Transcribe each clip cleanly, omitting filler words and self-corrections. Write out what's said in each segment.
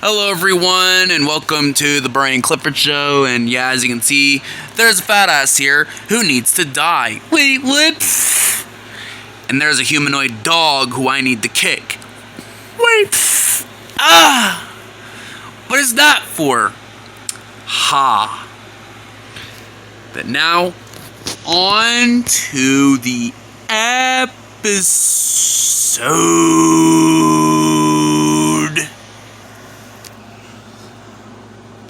Hello everyone, and welcome to the Barney and Clifford show. And yeah, as you can see, there's a fat ass here who needs to die. Wait, what? And there's a humanoid dog who I need to kick. Wait. What is that for? Ha. But now, on to the episode.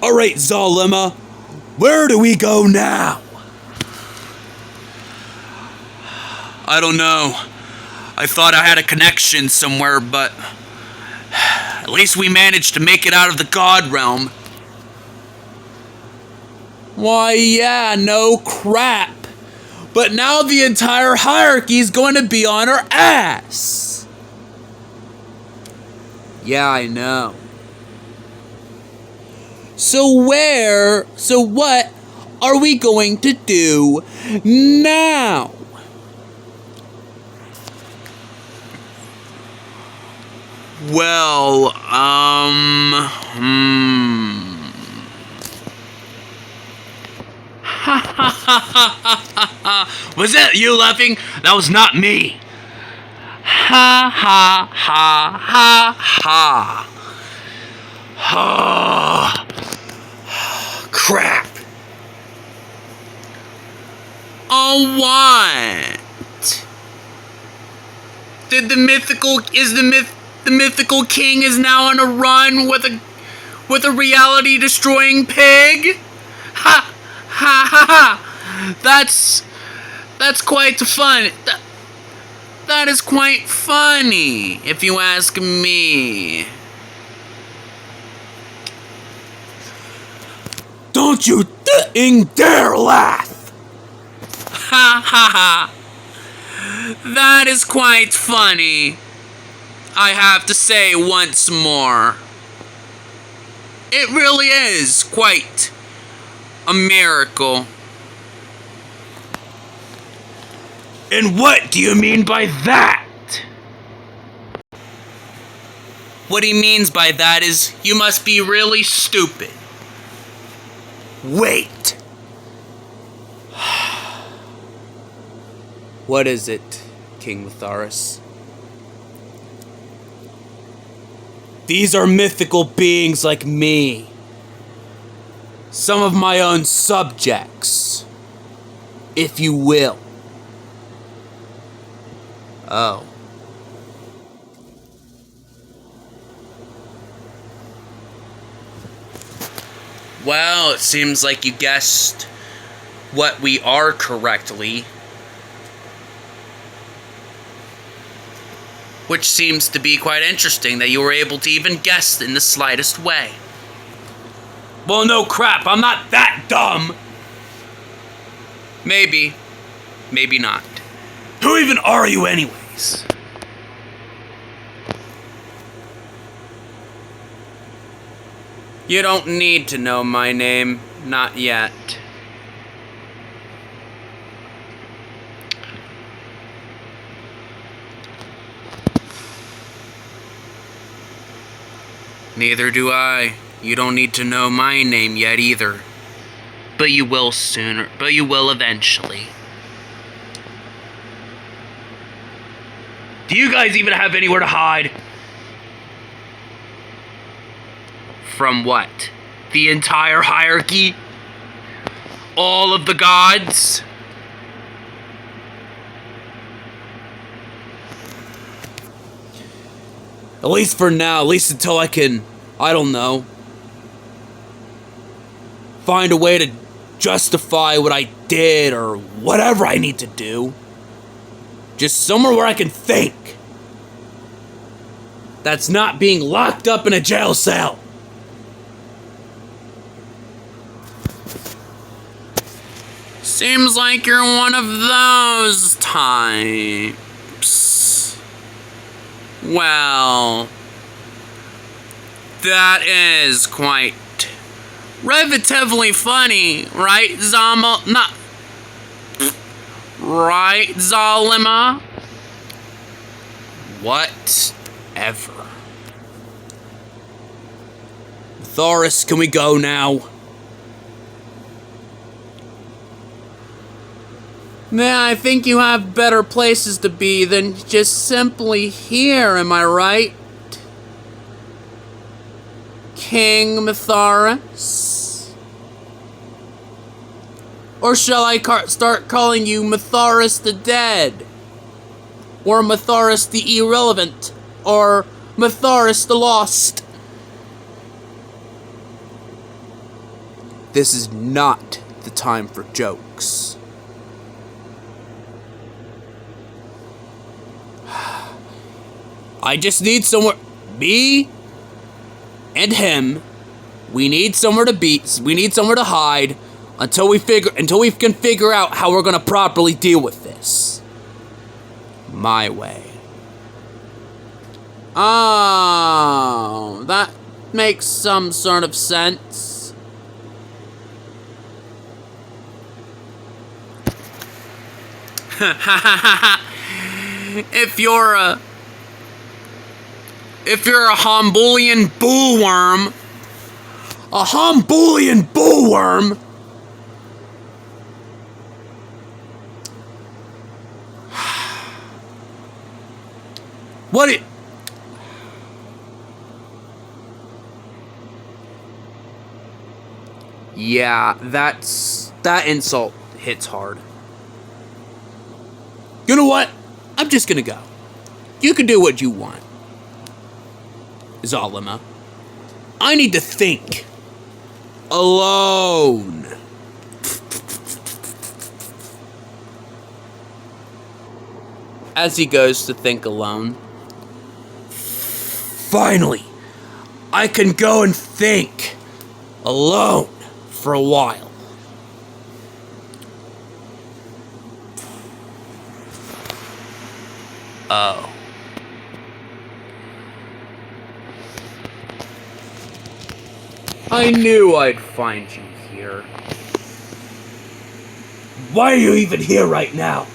Alright, Zalima, where do we go now? I don't know. I thought I had a connection somewhere, but at least we managed to make it out of the god realm. Why, yeah, no crap. But now the entire hierarchy is going to be on our ass. Yeah, I know. So what are we going to do now? Well, Was that you laughing? That was not me. Ha ha ha ha ha. Oh, crap. Oh, what? Did the mythical king is now on a run with a reality destroying pig? Ha ha ha ha. That's quite fun. That is quite funny, if you ask me. Don't you dare laugh! Ha ha ha. That is quite funny. I have to say once more. It really is quite a miracle. And what do you mean by that? What he means by that is you must be really stupid. Wait. What is it, King Matharis? These are mythical beings like me. Some of my own subjects, if you will. Oh. Well, it seems like you guessed what we are correctly. Which seems to be quite interesting that you were able to even guess in the slightest way. Well, no crap, I'm not that dumb. Maybe. Maybe not. Who even are you anyways? You don't need to know my name. Not yet. Neither do I. You don't need to know my name yet either. But you will sooner. But you will eventually. Do you guys even have anywhere to hide? From what? The entire hierarchy? All of the gods? At least for now, at least until I can, I don't know, find a way to justify what I did or whatever I need to do. Just somewhere where I can think. That's not being locked up in a jail cell. Seems like you're one of those types. Well, that is quite relatively funny, right, Right, Zalima? Whatever. Thoris, can we go now? Man, I think you have better places to be than just simply here, am I right? King Mytharis? Or shall I start calling you Mytharis the Dead? Or Mytharis the Irrelevant? Or Mytharis the Lost? This is not the time for jokes. I just need somewhere. Me and him. We need somewhere to be. We need somewhere to hide until we can figure out how we're gonna properly deal with this. My way. Oh, that makes some sort of sense. If you're a Hombulian bullworm, What it? Yeah, that insult hits hard. You know what? I'm just gonna go. You can do what you want, Zalima. I need to think. Alone. as he goes to think alone. Finally, I can go and think alone for a while. Oh. I knew I'd find you here. Why are you even here right now?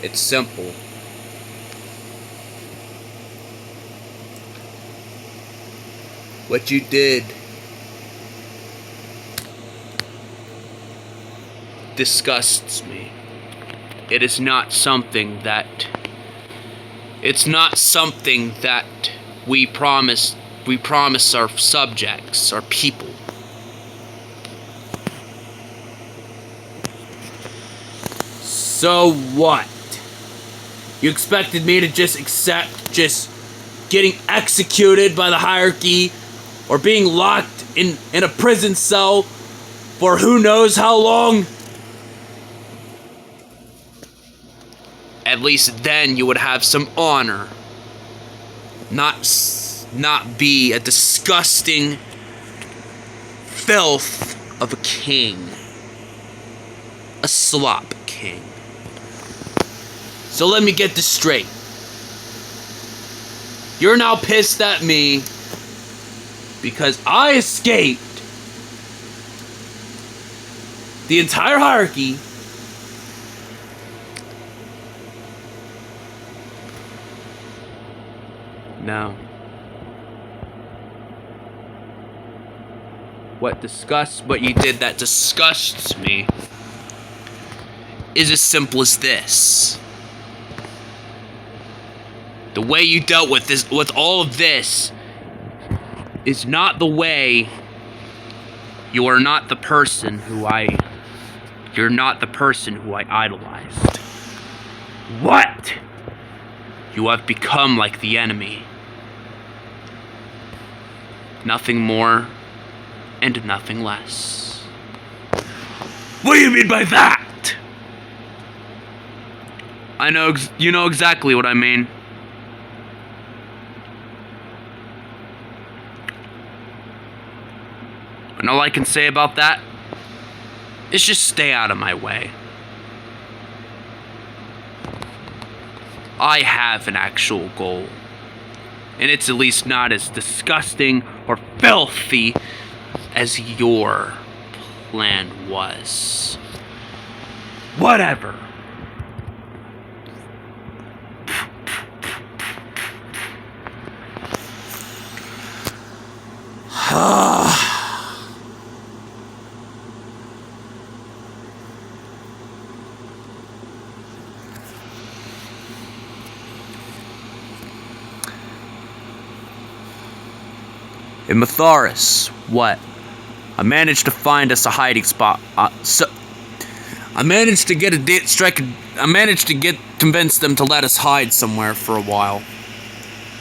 It's simple. What you did disgusts me. It is not something that... It's not something that we promise our subjects, our people. So what? You expected me to just accept just getting executed by the hierarchy or being locked in a prison cell for who knows how long? At least then you would have some honor. Not be a disgusting filth of a king. A slop king. So let me get this straight. You're now pissed at me because I escaped the entire hierarchy. No. What you did that disgusts me is as simple as this. The way you dealt with all of this is not the way. You're not the person who I idolized. What? You have become like the enemy. Nothing more and nothing less. What do you mean by that? You know exactly what I mean. And all I can say about that is just stay out of my way. I have an actual goal. And it's at least not as disgusting or filthy as your plan was. Whatever. In Matharis, what? I managed to find us a hiding spot. I managed to convince them to let us hide somewhere for a while.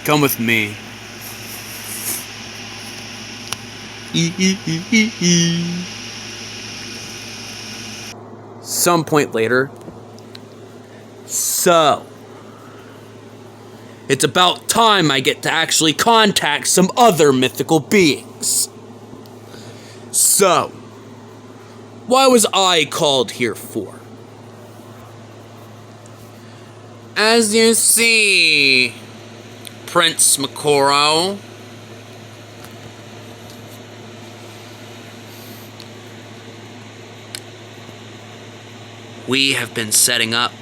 Come with me. Some point later. So, it's about time I get to actually contact some other mythical beings. So, why was I called here for? As you see, Prince Makoro, we have been setting up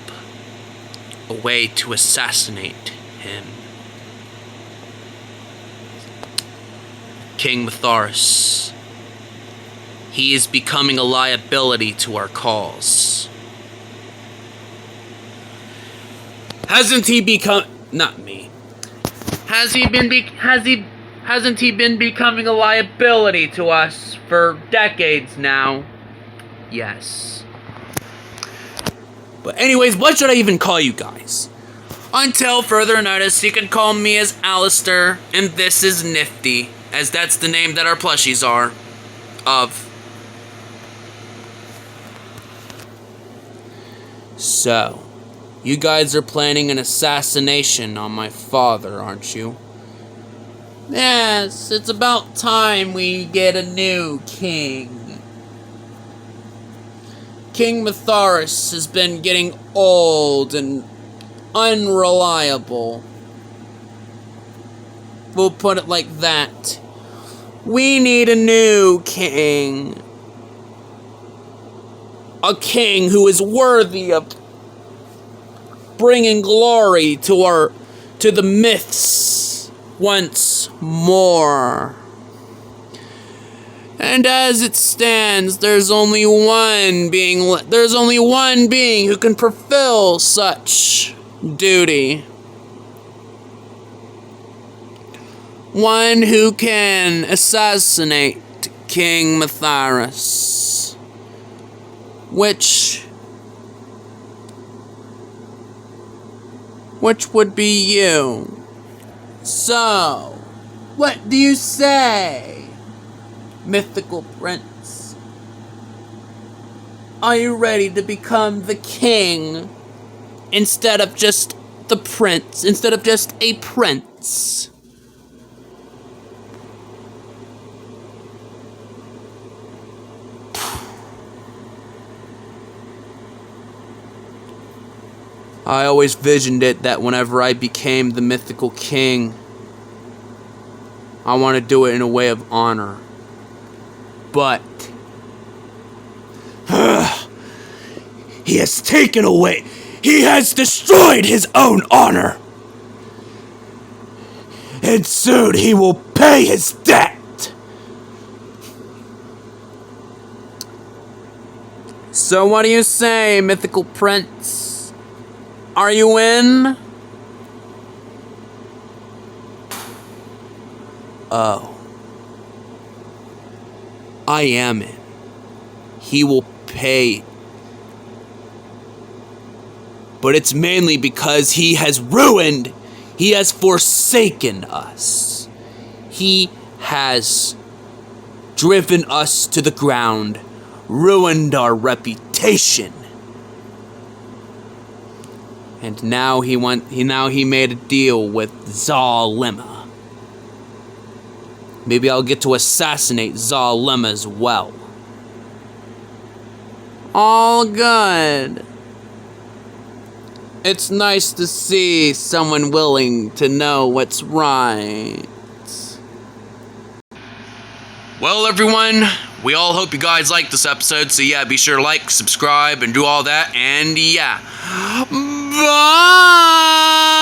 a way to assassinate him. King Matharis. He is becoming a liability to our cause. Hasn't he become... Not me. Hasn't he been becoming a liability to us for decades now? Yes. But anyways, what should I even call you guys? Until further notice, you can call me as Alistair, and this is Nifty, as that's the name that our plushies are. So, you guys are planning an assassination on my father, aren't you? Yes, it's about time we get a new king. King Matharis has been getting old and unreliable. We'll put it like that. We need a new king. A king who is worthy of bringing glory to the myths once more. And as it stands, there's only one being who can fulfill such duty. One who can assassinate King Matharis. Which would be you. So, what do you say, Mythical Prince? Are you ready to become the king instead of just the prince, instead of just a prince? I always visioned it that whenever I became the mythical king, I want to do it in a way of honor. But he has taken away, he has destroyed his own honor. And soon he will pay his debt. So what do you say, Mythical Prince? Are you in? Oh. I am in. He will pay. But it's mainly because he has forsaken us. He has driven us to the ground, ruined our reputation. And now he made a deal with Zalima. Maybe I'll get to assassinate Zalima as well. All good. It's nice to see someone willing to know what's right. Well, everyone, we all hope you guys liked this episode, so yeah, be sure to like, subscribe, and do all that, and yeah. Bye!